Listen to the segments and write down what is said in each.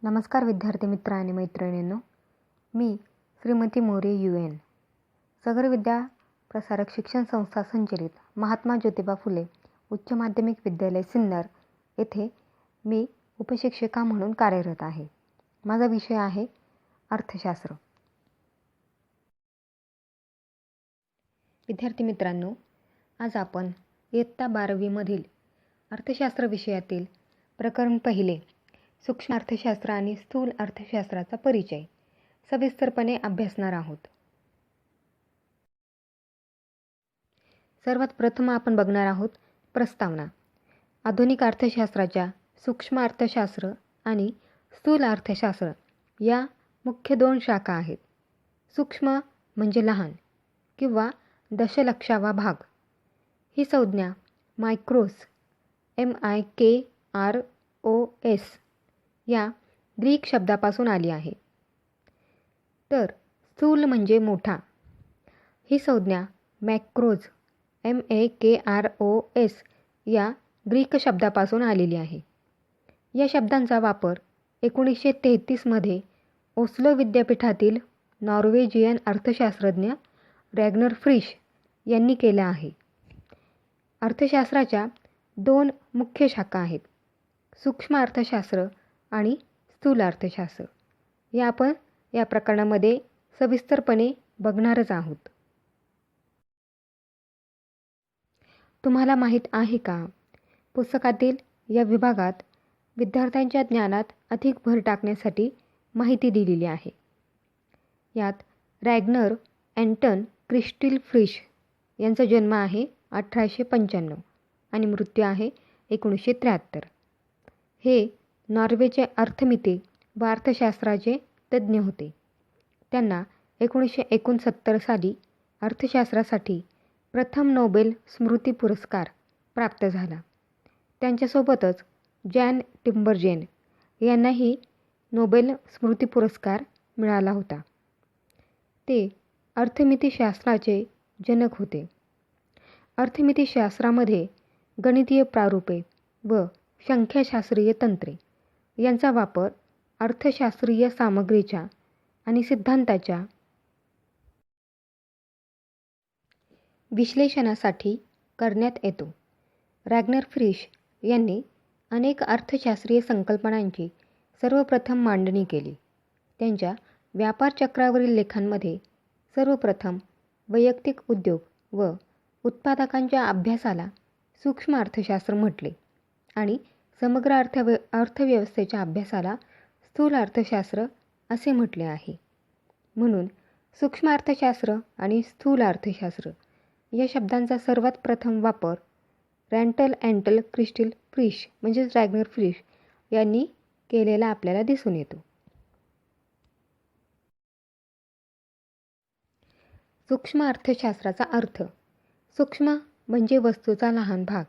नमस्कार विद्यार्थी मित्र आणि मैत्रिणींनो, मी श्रीमती मोरे UN, सागर विद्या प्रसारक शिक्षण संस्था संचलित महात्मा ज्योतिबा फुले उच्च माध्यमिक विद्यालय सिन्नर येथे मी उपशिक्षिका म्हणून कार्यरत आहे. माझा विषय आहे अर्थशास्त्र. विद्यार्थी मित्रांनो, आज आपण इयत्ता 12वी मधील अर्थशास्त्र विषयातील प्रकरण पहिले सूक्ष्म अर्थशास्त्र आणि स्थूल अर्थशास्त्राचा परिचय सविस्तरपणे अभ्यासणार आहोत. सर्वात प्रथम आपण बघणार आहोत प्रस्तावना. आधुनिक अर्थशास्त्राच्या सूक्ष्म अर्थशास्त्र आणि स्थूल अर्थशास्त्र या मुख्य दोन शाखा आहेत. सूक्ष्म म्हणजे लहान किंवा दशलक्षावा भाग. ही संज्ञा मायक्रोस MIKROS या ग्रीक शब्दापासून आली आहे. तर स्थूल म्हणजे मोठा. ही संज्ञा मॅक्रोज MAKROS या ग्रीक शब्दापासून आलेली आहे. या शब्दांचा वापर 1933 मध्ये ओस्लो विद्यापीठातील नॉर्वेजियन अर्थशास्त्रज्ञ रॅग्नर फ्रिश यांनी केला आहे. अर्थशास्त्राच्या दोन मुख्य शाखा आहेत, सूक्ष्म अर्थशास्त्र आणि स्थूल अर्थशास्त्र. आपण या प्रकरणामध्ये सविस्तरपणे बघणारच आहोत. तुम्हाला माहीत आहे का, पुस्तकातील या विभागात विद्यार्थ्यांच्या ज्ञानात अधिक भर टाकण्यासाठी माहिती दिलेली आहे. यात रॅग्नर अँटन क्रिस्टिल फ्रिश यांचा जन्म आहे 1895 आणि मृत्यू आहे 1973. हे नॉर्वेचे अर्थमिती व अर्थशास्त्राचे तज्ज्ञ होते. त्यांना 1969 साली अर्थशास्त्रासाठी प्रथम नोबेल स्मृती पुरस्कार प्राप्त झाला. त्यांच्यासोबतच जॅन टिम्बरजेन यांनाही नोबेल स्मृती पुरस्कार मिळाला होता. ते अर्थमितीशास्त्राचे जनक होते. अर्थमितीशास्त्रामध्ये गणितीय प्रारूपे व संख्याशास्त्रीय तंत्रे यांचा वापर अर्थशास्त्रीय सामग्रीच्या आणि सिद्धांताच्या विश्लेषणासाठी करण्यात येतो. रॅग्नर फ्रिश यांनी अनेक अर्थशास्त्रीय संकल्पनांची सर्वप्रथम मांडणी केली. त्यांच्या व्यापार चक्रावरील लेखांमध्ये सर्वप्रथम वैयक्तिक उद्योग व उत्पादकांच्या अभ्यासाला सूक्ष्म अर्थशास्त्र म्हटले आणि समग्र अर्थव्यवस्थेच्या अभ्यासाला स्थूल अर्थशास्त्र असे म्हटले आहे. म्हणून सूक्ष्म अर्थशास्त्र आणि स्थूल अर्थशास्त्र या शब्दांचा सर्वात प्रथम वापर अँटन क्रिस्टिल फ्रिश म्हणजेच रॅग्नर फ्रिश यांनी केलेला आपल्याला दिसून येतो. सूक्ष्म अर्थशास्त्राचा अर्थ. सूक्ष्म म्हणजे वस्तूचा लहान भाग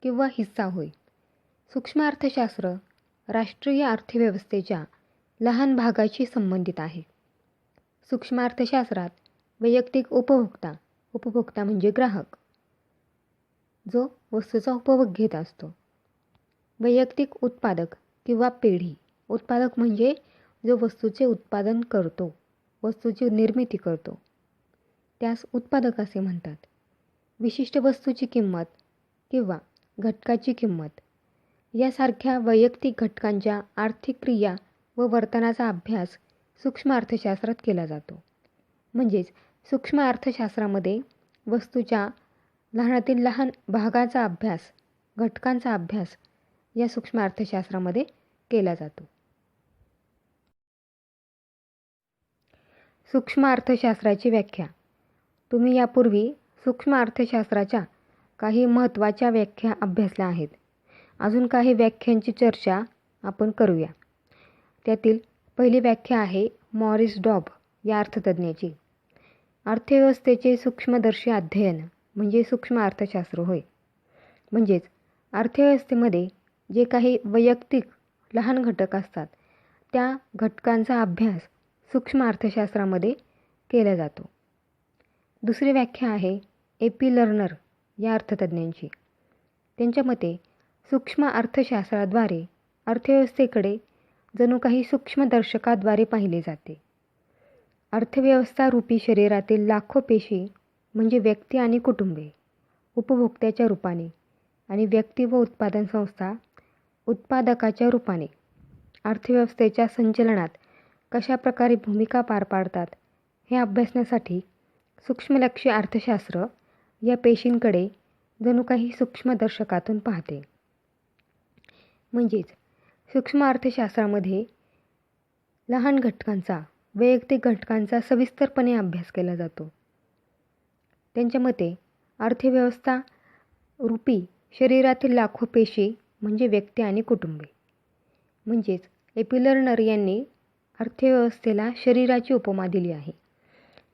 किंवा हिस्सा होय. सूक्ष्म अर्थशास्त्र राष्ट्रीय अर्थव्यवस्थेच्या लहान भागाशी संबंधित आहे. सूक्ष्म अर्थशास्त्रात वैयक्तिक उपभोक्ता म्हणजे ग्राहक, जो वस्तूचा उपभोग घेत असतो. वैयक्तिक उत्पादक किंवा पेढी. उत्पादक म्हणजे जो वस्तूचे उत्पादन करतो, वस्तूची निर्मिती करतो, त्यास उत्पादक असे म्हणतात. विशिष्ट वस्तूची किंमत किंवा घटकाची किंमत यासारख्या वैयक्तिक घटकांच्या आर्थिक क्रिया व वर्तनाचा अभ्यास सूक्ष्म अर्थशास्त्रात केला जातो. म्हणजेच सूक्ष्म अर्थशास्त्रामध्ये वस्तूच्या लहानातील लहान भागाचा अभ्यास, घटकांचा अभ्यास या सूक्ष्म अर्थशास्त्रामध्ये केला जातो. सूक्ष्म अर्थशास्त्राची व्याख्या. तुम्ही यापूर्वी सूक्ष्म अर्थशास्त्राच्या काही महत्त्वाच्या व्याख्या अभ्यासल्या आहेत. अजून काही व्याख्यांची चर्चा आपण करूया. त्यातील पहिली व्याख्या आहे मॉरिस डॉब या अर्थतज्ज्ञाची. अर्थव्यवस्थेचे सूक्ष्मदर्शी अध्ययन म्हणजे सूक्ष्म अर्थशास्त्र होय. म्हणजेच अर्थव्यवस्थेमध्ये जे काही वैयक्तिक लहान घटक असतात, त्या घटकांचा अभ्यास सूक्ष्म अर्थशास्त्रामध्ये केला जातो. दुसरी व्याख्या आहे AP लर्नर या अर्थतज्ज्ञांची. त्यांच्या मते सूक्ष्म अर्थशास्त्राद्वारे अर्थव्यवस्थेकडे जणू काही सूक्ष्मदर्शकाद्वारे पाहिले जाते. अर्थव्यवस्था रूपी शरीरातील लाखो पेशी म्हणजे व्यक्ती आणि कुटुंबे उपभोक्त्याच्या रूपाने आणि व्यक्ती व उत्पादन संस्था उत्पादकाच्या रूपाने अर्थव्यवस्थेच्या संचलनात कशा प्रकारे भूमिका पार पाडतात हे अभ्यासण्यासाठी सूक्ष्मलक्षी अर्थशास्त्र या पेशींकडे जणू काही सूक्ष्मदर्शकातून पाहते. म्हणजेच सूक्ष्म अर्थशास्त्रामध्ये लहान घटकांचा, वैयक्तिक घटकांचा सविस्तरपणे अभ्यास केला जातो. त्यांच्या मते अर्थव्यवस्था रूपी शरीरातील लाखो पेशी म्हणजे व्यक्ती आणि कुटुंबे. म्हणजेच एपिलर्नर यांनी अर्थव्यवस्थेला शरीराची उपमा दिली आहे.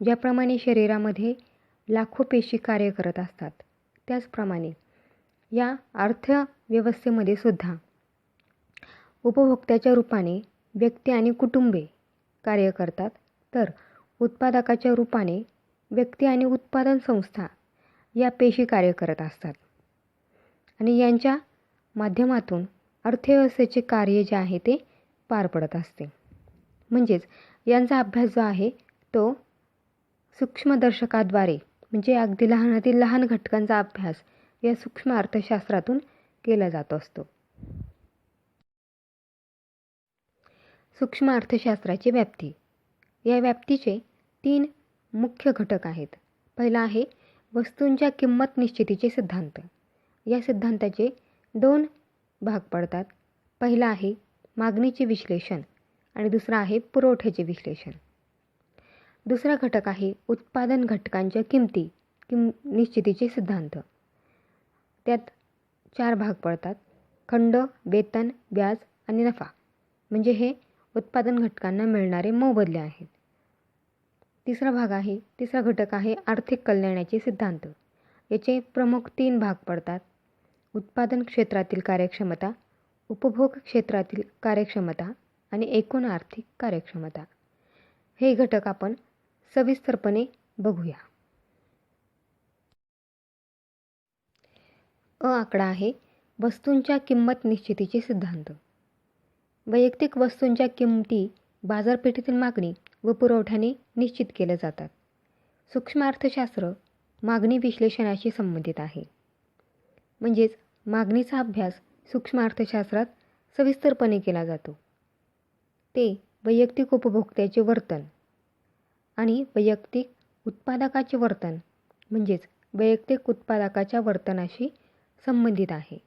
ज्याप्रमाणे शरीरामध्ये लाखो पेशी कार्य करत असतात, त्याचप्रमाणे या अर्थव्यवस्थेमध्ये सुद्धा उपभोक्त्याच्या रूपाने व्यक्ती आणि कुटुंबे कार्य करतात, तर उत्पादकाच्या रूपाने व्यक्ती आणि उत्पादन संस्था या पेशी कार्य करत असतात आणि यांच्या माध्यमातून अर्थव्यवस्थेचे कार्य जे आहे ते पार पडत असते. म्हणजेच यांचा अभ्यास जो आहे तो सूक्ष्मदर्शकाद्वारे म्हणजे अगदी लहानातील लहान घटकांचा अभ्यास या सूक्ष्म अर्थशास्त्रातून केला जात असतो. सूक्ष्म अर्थशास्त्राची व्याप्ती. या व्याप्तीचे 3 मुख्य घटक आहेत. पहिला आहे वस्तूंच्या किंमत निश्चितीचे सिद्धांत. या सिद्धांताचे 2 भाग पडतात. पहिला आहे मागणीचे विश्लेषण आणि दुसरा आहे पुरवठ्याचे विश्लेषण. दुसरा घटक आहे उत्पादन घटकांच्या निश्चितीचे सिद्धांत. त्यात 4 भाग पडतात. खंड, वेतन, व्याज आणि नफा म्हणजे हे उत्पादन घटकांना मिळणारे मोबदले आहेत. तिसरा घटक आहे आर्थिक कल्याणाचे सिद्धांत. याचे प्रमुख 3 भाग पडतात. उत्पादन क्षेत्रातील कार्यक्षमता, उपभोग क्षेत्रातील कार्यक्षमता आणि एकूण आर्थिक कार्यक्षमता. हे घटक आपण सविस्तरपणे बघूया. आकडा आहे वस्तूंच्या किंमत निश्चितीचे सिद्धांत. वैयक्तिक वस्तूंच्या किंमती बाजारपेठेतील मागणी व पुरवठ्याने निश्चित केल्या जातात. सूक्ष्म अर्थशास्त्र मागणी विश्लेषणाशी संबंधित आहे. म्हणजेच मागणीचा अभ्यास सूक्ष्म अर्थशास्त्रात सविस्तरपणे केला जातो. ते वैयक्तिक उपभोक्त्याचे वर्तन आणि वैयक्तिक उत्पादकाचे वर्तन म्हणजेच वैयक्तिक उत्पादकाच्या वर्तनाशी संबंधित आहे.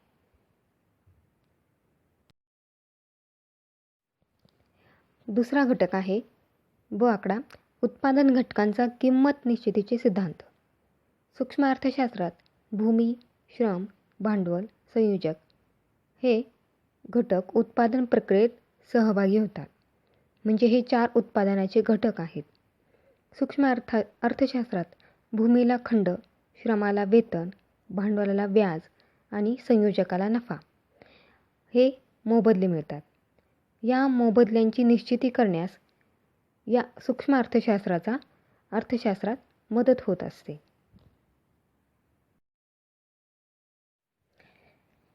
दुसरा घटक आहे आकडा उत्पादन घटकांचा किंमत निश्चितीचे सिद्धांत. सूक्ष्म अर्थशास्त्रात भूमी, श्रम, भांडवल, संयोजक हे घटक उत्पादन प्रक्रियेत सहभागी होतात. म्हणजे हे 4 उत्पादनाचे घटक आहेत. सूक्ष्म अर्थशास्त्रात भूमीला खंड, श्रमाला वेतन, भांडवलाला व्याज आणि संयोजकाला नफा हे मोबदले मिळतात. या मोबदल्यांची निश्चिती करण्यास या सूक्ष्म अर्थशास्त्रात मदत होत असते.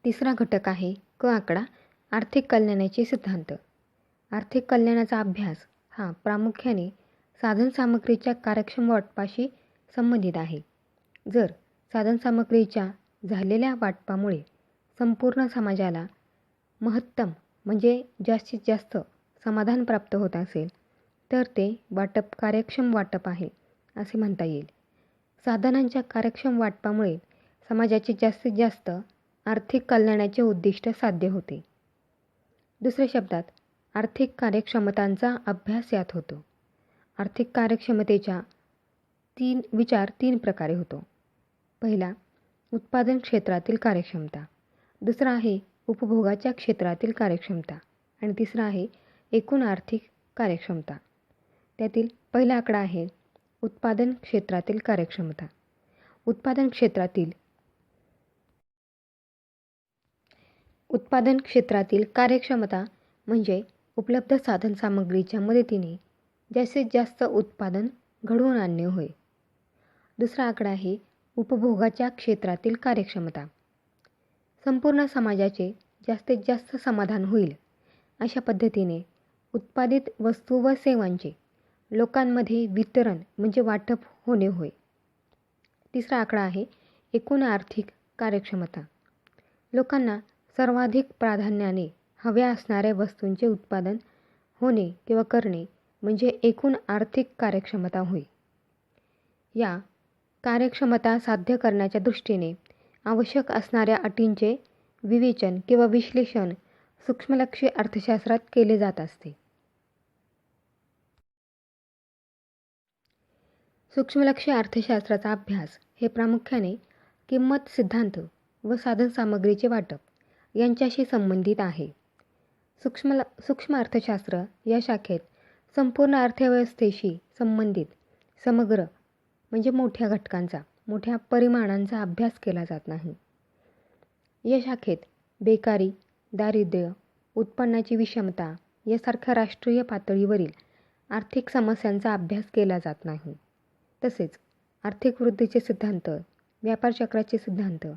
तिसरा घटक आहे आकडा आर्थिक कल्याणाचे सिद्धांत. आर्थिक कल्याणाचा अभ्यास हा प्रामुख्याने साधनसामग्रीच्या कार्यक्षम वाटपाशी संबंधित आहे. जर साधनसामग्रीच्या झालेल्या वाटपामुळे संपूर्ण समाजाला महत्तम म्हणजे जास्तीत जास्त समाधान प्राप्त होत असेल तर ते वाटप कार्यक्षम वाटप आहे असे म्हणता येईल. साधनांच्या कार्यक्षम वाटपामुळे समाजाचे जास्तीत जास्त आर्थिक कल्याणाचे उद्दिष्ट साध्य होते. दुसऱ्या शब्दात आर्थिक कार्यक्षमतांचा अभ्यास यात होतो. आर्थिक कार्यक्षमतेच्या 3 प्रकारे होतो. पहिला उत्पादन क्षेत्रातील कार्यक्षमता, दुसरा आहे उपभोगाच्या क्षेत्रातील कार्यक्षमता आणि तिसरा आहे एकूण आर्थिक कार्यक्षमता. त्यातील पहिला आकडा आहे उत्पादन क्षेत्रातील कार्यक्षमता. उत्पादन क्षेत्रातील कार्यक्षमता म्हणजे उपलब्ध साधनसामग्रीच्या मदतीने जास्तीत जास्त उत्पादन घडवून आणणे होय. दुसरा आकडा आहे उपभोगाच्या क्षेत्रातील कार्यक्षमता. संपूर्ण समाजाचे जास्तीत जास्त समाधान होईल अशा पद्धतीने उत्पादित वस्तू व सेवांचे लोकांमध्ये वितरण म्हणजे वाटप होणे होय. तिसरा आकडा आहे एकूण आर्थिक कार्यक्षमता. लोकांना सर्वाधिक प्राधान्याने हव्या असणाऱ्या वस्तूंचे उत्पादन होणे किंवा करणे म्हणजे एकूण आर्थिक कार्यक्षमता होय. या कार्यक्षमता साध्य करण्याच्या दृष्टीने आवश्यक असणाऱ्या अटींचे विवेचन किंवा विश्लेषण सूक्ष्मलक्षी अर्थशास्त्रात केले जात असते. सूक्ष्मलक्षी अर्थशास्त्राचा अभ्यास हे प्रामुख्याने किंमत सिद्धांत व साधनसामग्रीचे वाटप यांच्याशी संबंधित आहे. सूक्ष्म अर्थशास्त्र या शाखेत संपूर्ण अर्थव्यवस्थेशी संबंधित समग्र म्हणजे मोठ्या घटकांचा, मोठ्या परिमाणांचा अभ्यास केला जात नाही. या शाखेत बेकारी, दारिद्र्य, उत्पन्नाची विषमता यासारख्या राष्ट्रीय पातळीवरील आर्थिक समस्यांचा अभ्यास केला जात नाही. तसेच आर्थिक वृद्धीचे सिद्धांत, व्यापार चक्राचे सिद्धांत,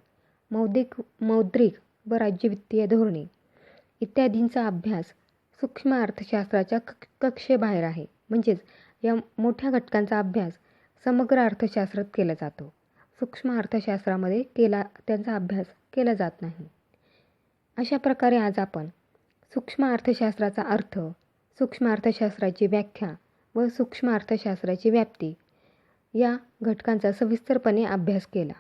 मौद्रिक व राज्य वित्तीय धोरणे इत्यादींचा अभ्यास सूक्ष्म अर्थशास्त्राच्या कक्षेबाहेर आहे. म्हणजेच या मोठ्या घटकांचा अभ्यास समग्र अर्थशास्त्रात केला जातो. सूक्ष्म अर्थशास्त्रामध्ये त्यांचा अभ्यास केला जात नाही. अशा प्रकारे आज आपण सूक्ष्म अर्थशास्त्राचा अर्थ, सूक्ष्म अर्थशास्त्राची व्याख्या व सूक्ष्म अर्थशास्त्राची व्याप्ती या घटकांचा सविस्तरपणे अभ्यास केला.